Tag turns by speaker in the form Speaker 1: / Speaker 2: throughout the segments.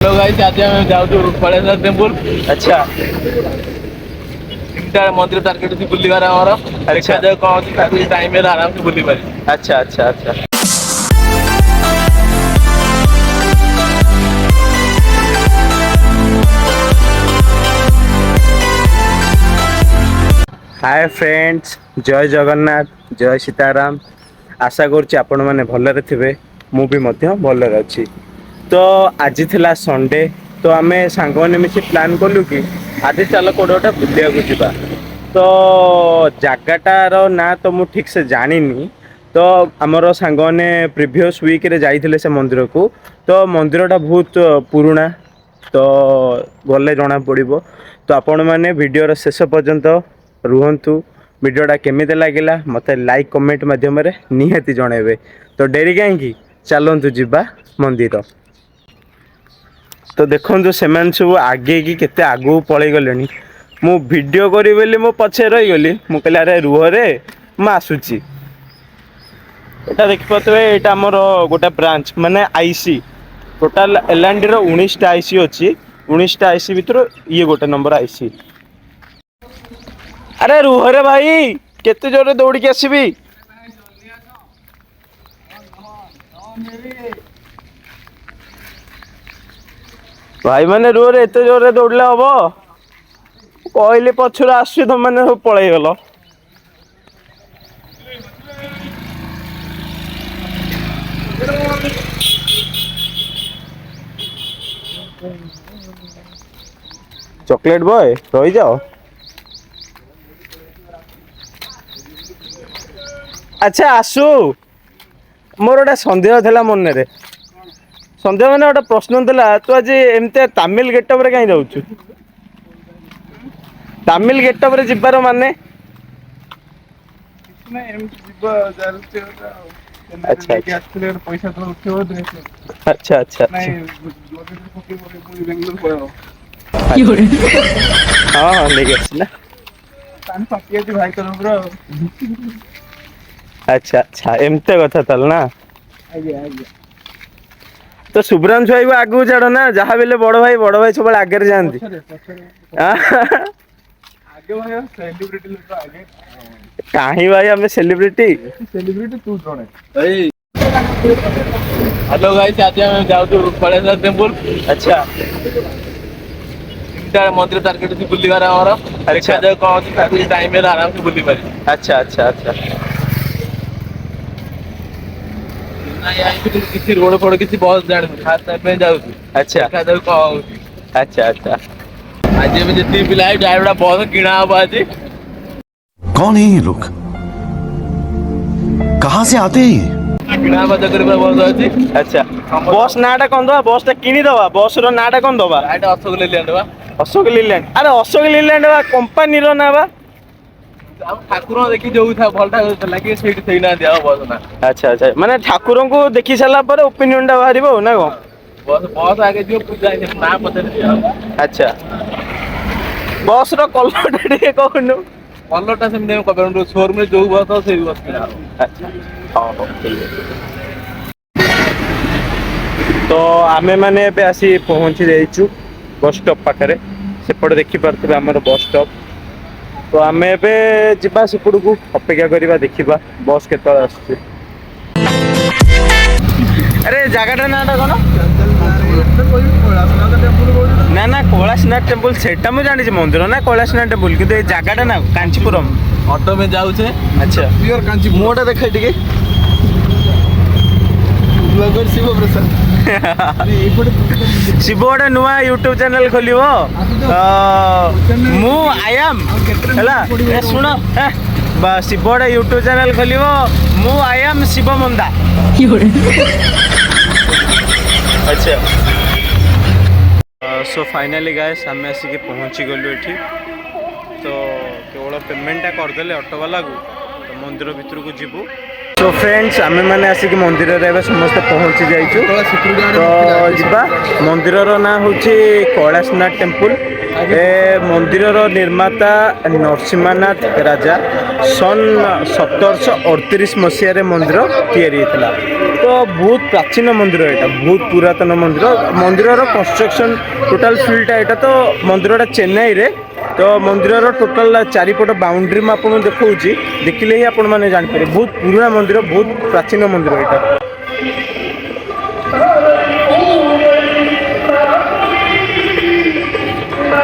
Speaker 1: Hello guys, आज हम जाऊँ बड़ेश्वर टेम्पल।
Speaker 2: अच्छा
Speaker 1: तीनटा मंदिर टार्गेट थी बुलिबार हमर। देखा जाए कौन सी टाइम है आराम से बुली पारी।
Speaker 2: अच्छा अच्छा अच्छा। हाय फ्रेंड्स, जय जगन्नाथ, जय सीताराम। आशा करुच्ची आपण मैंने भलरे थे, मु भी मध्य भलरे अच्छी। तो आज थिला संडे, तो आम सांग मैंने मिसी प्लान कलु कि आज चल कोड़े गोटे बुलिया जावा। तो जगाटार ना तो मु ठीक से जानी। तो आमर सांग मैंने प्रिवियस वीक रे जाइथिले से मंदिर को। तो मंदिरटा बहुत पुराणा, तो गले जना पड़ो। तो आपण मैंने वीडियोर शेष पर्यंत रुहतु। वीडियोटा केमिति लागिला मते लाइक कमेंट माध्यम निहाती जणेबे। तो डेरी कहीं चलतु जीवा मंदिर। तो देखो से सब आगे कि केते आगू पलि गले। मु वीडियो करी बोली मो पछे रही गली। मु कहली अरे रुह रे मु आसुची। एटा देखिपे एटा हमर गोटे ब्रांच माने आईसी। टोटाल एलएनडी रो 19टा आईसी अछि। 19टा आईसी भितर ये गोटे नंबर आईसी। अरे रुह रे भाई, केते जोरे दौड़ी के आसीबी। भाई मैंने रुह रे, एते जोरे दौड़ले हम कहली पछुर आसु तुम मैंने सब पलि गल। चॉकलेट बॉय रही जाओ। अच्छा आसु, मोर गोटे सन्देह था मन रे। सन्देह मैंने गोटे प्रश्न था, तू आज एमती तामिल गेटअप रे कहीं जाऊँ? तामिल गेटअप रे जिबार माने अच्छा अच्छा अच्छा। हाँ हाँ लेके आसना। अच्छा अच्छा एमते कथा ताल ना। तो शुभ्रांशु भाई आगू छाड़ ना, जहाँ भी बड़ भाई सब आगे जाती। कहीं भाई आम सेलिब्रिटी
Speaker 1: तू जणे। हेलो गाइस, आज हम जाऊँ बड़ेश्वर टेम्पल।
Speaker 2: अच्छा
Speaker 1: तीनटा मंदिर टार्गेट थी बुलिबार हमर। देखा जाए कौन सी टाइम है आराम से बुली पारी।
Speaker 2: अच्छा अच्छा अच्छा।
Speaker 1: किसी रोड फोड़ किसी बस जान खास टाइम में जाऊँ।
Speaker 2: अच्छा
Speaker 1: देखा जाए कौन।
Speaker 2: अच्छा अच्छा।
Speaker 1: आज में जितनी पिला ड्राइवर बस किना हम आज।
Speaker 3: कौन है ये लोग? कहाँ से आते हैं?
Speaker 1: किना बस आज।
Speaker 2: अच्छा बस नाटा कौन दवा? बस टा किनी दवा। बस रो नाटा कौन दवा?
Speaker 1: अशोक लेलैंड बा।
Speaker 2: अशोक लीलैंड। अरे अशोक लीलैंड बा कंपनी रो ना बा।
Speaker 1: ठाकुर देखी जो था भलटा लगे से ना दिया बस ना।
Speaker 2: अच्छा अच्छा माने ठाकुर को देखि सारा पर ओपिनियन टा बाहरिबो ना को?
Speaker 1: बस बस आगे जो पूजा ना पता नहीं।
Speaker 2: अच्छा बस रो कलर टा ଟିକେ कहनु।
Speaker 1: कलर टा सेम नेम कबरन शोरूम में जो बस तो सेही बस किना।
Speaker 2: अच्छा हां हां ठीक है। तो आमे माने पे आसी पहुंची जाइछु बस स्टॉप पाखरे। सेपट देखि परथबे हमर बस स्टॉप। तो आमे एबे जिबा सेपड़ को अपेक्षा करिबा, देखिबा बस केतळ आछी। अरे जगह नाटा कोन? ना ना कैलाशनाथ टेम्पल सेटा मु जानि मंदिर ना कैलाशनाथ टेम्पल, किंतु ए जगहटा ना कांचीपुरम।
Speaker 1: ऑटो में जाऊ छे।
Speaker 2: अच्छा प्योर कांची मोटा देखाइ टिके ब्लॉगर शिव प्रसाद। शिव गोटे नुआ यूट्यूब चैनल खोलिबो। मु आई एम हला ए सुनो बा शिव गोटे यूट्यूब चैनल खोलिबो। मु आई एम शिव मंदा। अच्छा सो फाइनली गाइस आम आसिक पहुँची गलु एठी। तो केवल पेमेंटा करदेले ऑटो वाला को तो मंदिर भितर को जीवु। तो फ्रेंड्स आमे माने आसिक मंदिर रे समस्त पहुँची जाइछु। तो जीवा मंदिर ना होची कैलाशनाथ टेम्पल। ए मंदिर निर्माता नरसिंहनाथ राजा सन 1738 मसीह मंदिर तैयारी होता। तो बहुत प्राचीन मंदिर एटा बहुत पुरातन मंदिर मंदिर कंस्ट्रक्शन टोटल फील्डटा एटा तो मंदिरटा चेन्नई रे तो मंदिर टोटल चारिपट बाउंड्री में आपको देखा देखिले ही आपण मैंने जापर बहुत पुराना मंदिर बहुत प्राचीन मंदिर एटा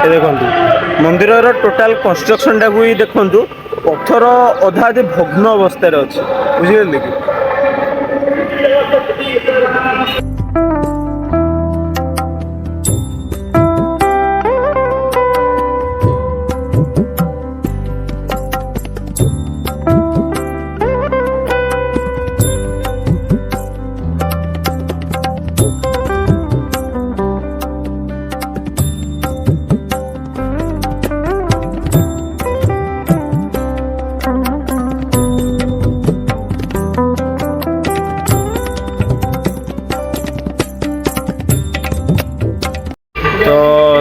Speaker 2: देखु मंदिर टोटाल कंस्ट्रक्शन टाक ही देखु पत्थर अधा अधे भग्न अवस्था अच्छे बुझे कि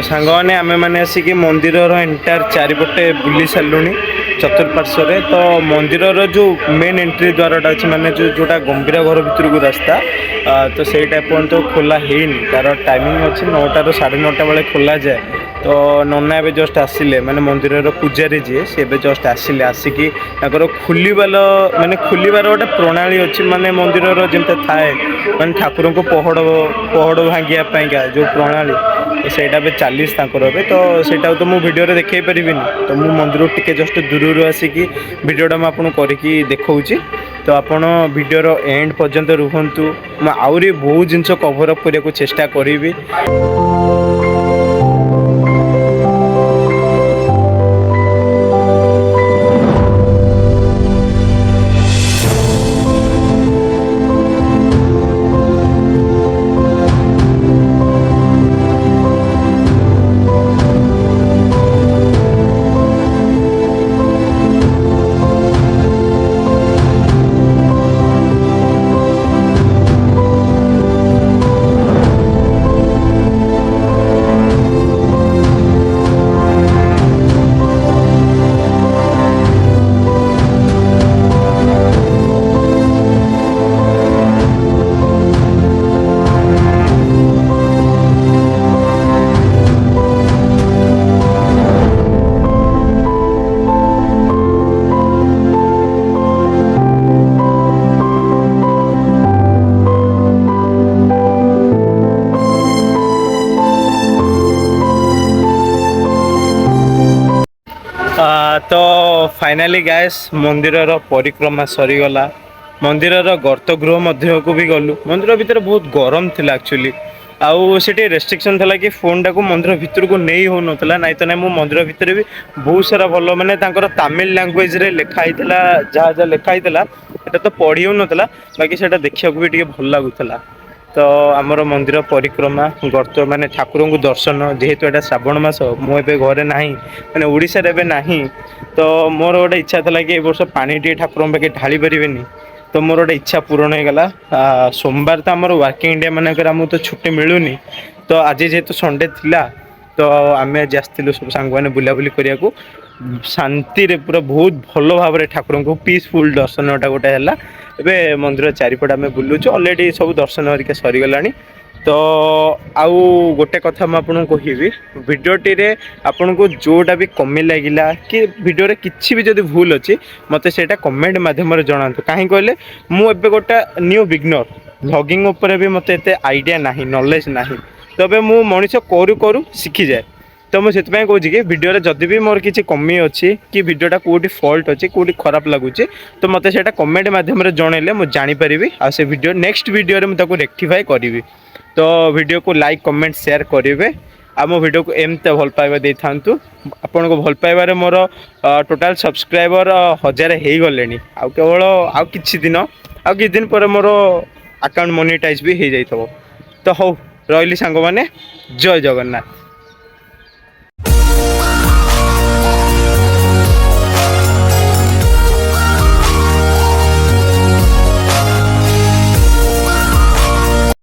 Speaker 2: सांग मैंने आम मैंने आसिक मंदिर एंटायर चारिपटे बुली सारूँ चतुर्पार्श्व तो मंदिर जो मेन एंट्री द्वारटा अच्छे माने जोटा गंभीर घर भीतर को रास्ता तो सहीटा एपर्तन खोला है तार टाइमिंग अच्छे 9टार 9:30 बेले खोला जाए तो नना ए जस्ट आसिले माने मंदिर पूजारी जी सी जस्ट आसिले आसिकी खोलिबार माने खोलिबार गोटे प्रणाली अच्छी माने मंदिर जमी थाए माने ठाकुर को पहड़ पहड़ भांगिया जो प्रणाली तो सहीटा भी 40 तो सहीटा तो मुझे वीडियो देखे पारि तो मुझे मंदिर टिके जस्ट दूर आसिकी वीडियोटा मुझे करके देखा तो आपण वीडियोर एंड पर्यंत रुहतु मुझे बहुत जिनस कवर अप करने को चेष्टा करी तो फाइनाली गाइस मंदिर परिक्रमा सरीगला मंदिर गर्तगृह मध्य को भी गलु मंदिर भितर बहुत गरम थिला एक्चुअली आउ से रेस्ट्रिक्शन था कि फोन टाक मंदिर भितर को नहीं हो नाला नाई तो ना मो मंदिर भितर भी बहुत सारा भल माने तमिल लैंग्वेज रे लिखाई जहाँ जहाँ लिखाई एटा तो पढ़ी हो नाला बाकी से देखा भी टे भल लगुला तो आमर मंदिर परिक्रमा गर्त माने ठाकुर को दर्शन जेहेतु एटा श्रावण मास मुझे घरे ना मैंने ओडिशा रे ना तो मोर गोटे इच्छा था कि वर्ष पानी टे ठाकुर पाखे ढाली पारे तो मोर गोटे इच्छा पूरण हो गला सोमवार तो आमर वर्किंग इंडिया मानक आमको तो छुट्टी मिलूनी तो आज जेहेतु संडे थिला तो आम आज आसलु सब सांग मैंने बुलाबुली करने को शांति रे पूरा बहुत भल भाव ठाकुर को पीसफुल दर्शनटा गोटे है ए मंदिर चारिपट आम बुलुचु अलरेडी सब दर्शन हरिका सरीगला तो आउ गोटे कथा मुझे कहबी भिडियोटी आपन को जोटा भी कमी लगिला कि वीडियो रे किछि भी जदि भूल अच्छी मत से कमेंट मध्यम जनातु कहीं कहले मुझे गोटे न्यू बिगनर व्लॉगिंग उपर भी मत एत आइडिया ना नॉलेज ना तबे मु मनीष करू करू शिखी जाए तो मुझे कहूँ कि वीडियो जदि भी मोर किसी कमी अच्छी कि वीडियोटा कौटी फॉल्ट अच्छी कौटी खराब लगुच तो मत से कमेंट मध्यम जनइले मुझे जानीपरि आ से वीडियो नेक्स्ट वीडियो मुझे रेक्टिफाई करी तो वीडियो को लाइक कमेंट शेयर करेंगे आम वीडियो को एमती भल पाइबा दे था आपन को भल पाइबार मोर टोटाल सब्सक्राइबर 1000 हो गले आउ केवल आउ किछि दिन पर मोर अकाउंट मोनेटाइज भी हो जाइए तो हौ रही सांग मैंने जय जगन्नाथ।